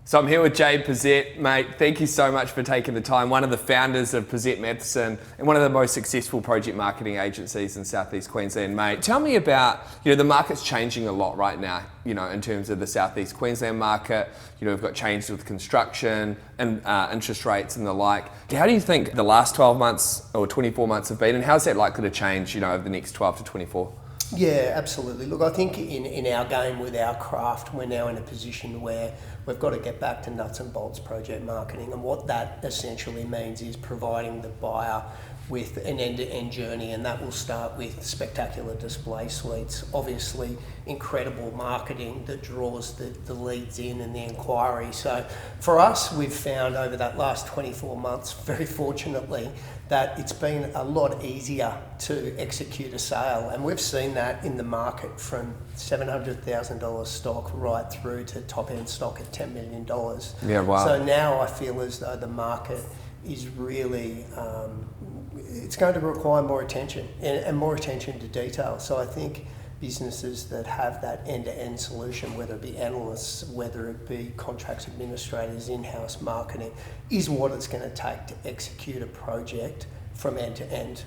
So I'm here with Jade Pizzette, mate. Thank you so much for taking the time. One of the founders of Pizzette Matheson and one of the most successful project marketing agencies in Southeast Queensland, mate. Tell me about, the market's changing a lot right now, in terms of the Southeast Queensland market. We've got changes with construction and interest rates and the like. How do you think the last 12 months or 24 months have been, and how's that likely to change, over the next 12 to 24? Yeah, absolutely. Look, I think in our game with our craft, we're now in a position where we've got to get back to nuts and bolts project marketing. And what that essentially means is providing the buyer with an end-to-end journey, and that will start with spectacular display suites, obviously incredible marketing that draws the leads in and the inquiry. So for us, we've found over that last 24 months, very fortunately, that it's been a lot easier to execute a sale. And we've seen that in the market from $700,000 stock right through to top-end stock at $10 million. Yeah, wow. So now I feel as though the market is really, it's going to require more attention and more attention to detail. So I think businesses that have that end-to-end solution, whether it be analysts, whether it be contracts administrators, in-house marketing, is what it's going to take to execute a project from end to end.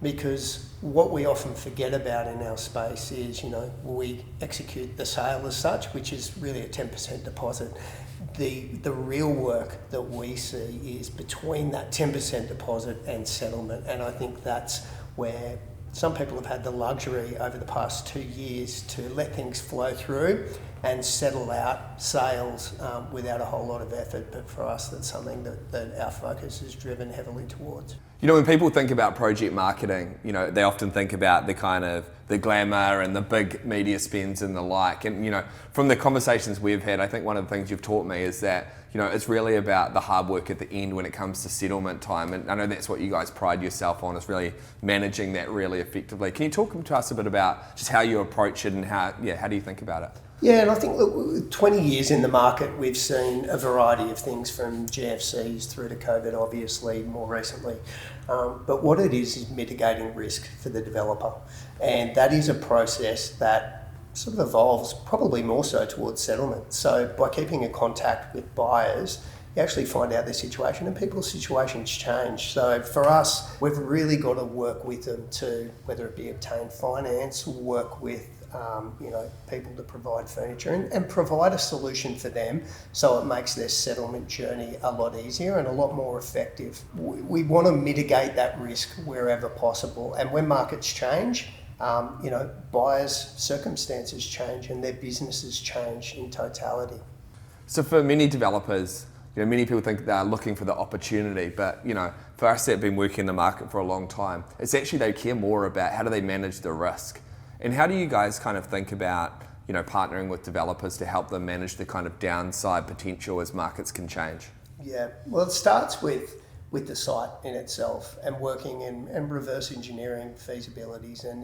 Because what we often forget about in our space is, we execute the sale as such, which is really a 10% deposit. The real work that we see is between that 10% deposit and settlement, and I think that's where some people have had the luxury over the past 2 years to let things flow through and settle out sales without a whole lot of effort. But for us, that's something that our focus is driven heavily towards. When people think about project marketing, they often think about the glamour and the big media spends and the like. And, from the conversations we've had, I think one of the things you've taught me is that, it's really about the hard work at the end when it comes to settlement time. And I know that's what you guys pride yourself on, is really managing that really effectively. Can you talk to us a bit about just how you approach it and how do you think about it? Yeah, and I think, look, 20 years in the market, we've seen a variety of things from GFCs through to COVID, obviously, more recently. But what it is mitigating risk for the developer. And that is a process that sort of evolves probably more so towards settlement. So by keeping in contact with buyers, you actually find out their situation, and people's situations change. So for us, we've really got to work with them to, whether it be obtain finance, work with people to provide furniture and provide a solution for them so it makes their settlement journey a lot easier and a lot more effective. We want to mitigate that risk wherever possible. And when markets change, buyers' circumstances change and their businesses change in totality. So for many developers, many people think they're looking for the opportunity, but for us that have been working in the market for a long time, it's actually they care more about how do they manage the risk. And how do you guys kind of think about, partnering with developers to help them manage the kind of downside potential as markets can change? Yeah, well, it starts with the site in itself and working and reverse engineering feasibilities and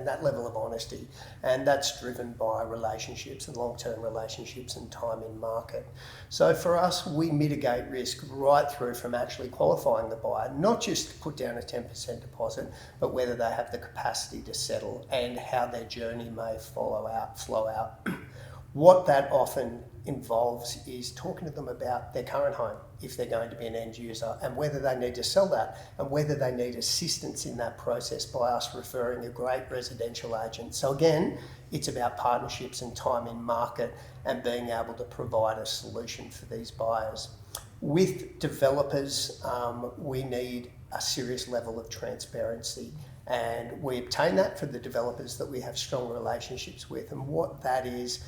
that level of honesty. And that's driven by relationships and long-term relationships and time in market. So for us, we mitigate risk right through from actually qualifying the buyer, not just put down a 10% deposit, but whether they have the capacity to settle and how their journey may flow out. What that often involves is talking to them about their current home, if they're going to be an end user, and whether they need to sell that, and whether they need assistance in that process by us referring a great residential agent. So again, it's about partnerships and time in market and being able to provide a solution for these buyers. With developers, we need a serious level of transparency. And we obtain that for the developers that we have strong relationships with. And what that is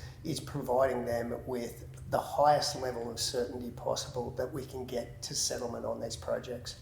providing them with the highest level of certainty possible that we can get to settlement on these projects.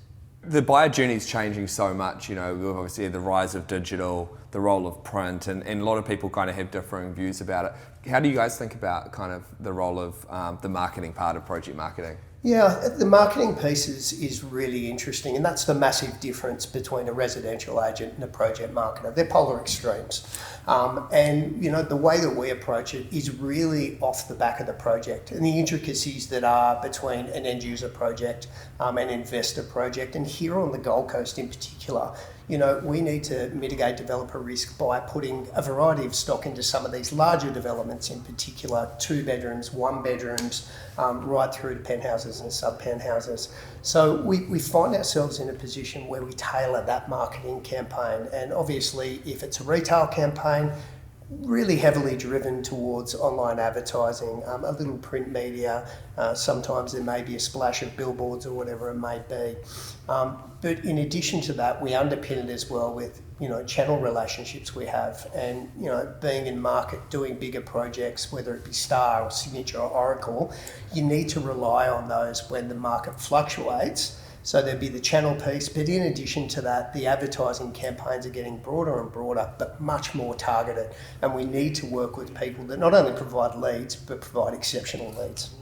The buyer journey is changing so much. We've obviously had the rise of digital, the role of print, and a lot of people kind of have differing views about it. How do you guys think about kind of the role of the marketing part of project marketing? Yeah, the marketing piece is really interesting, and that's the massive difference between a residential agent and a project marketer. They're polar extremes. And the way that we approach it is really off the back of the project and the intricacies that are between an end user project and investor project. And here on the Gold Coast in particular, we need to mitigate developer risk by putting a variety of stock into some of these larger developments, in particular 2 bedrooms, 1 bedrooms, right through to penthouses and sub-penthouses. So we find ourselves in a position where we tailor that marketing campaign. And obviously, if it's a retail campaign, really heavily driven towards online advertising, a little print media, sometimes there may be a splash of billboards or whatever it may be. But in addition to that, we underpin it as well with, channel relationships we have, and, being in market, doing bigger projects, whether it be Star or Signature or Oracle, you need to rely on those when the market fluctuates. So there'd be the channel piece, but in addition to that, the advertising campaigns are getting broader and broader, but much more targeted. And we need to work with people that not only provide leads, but provide exceptional leads.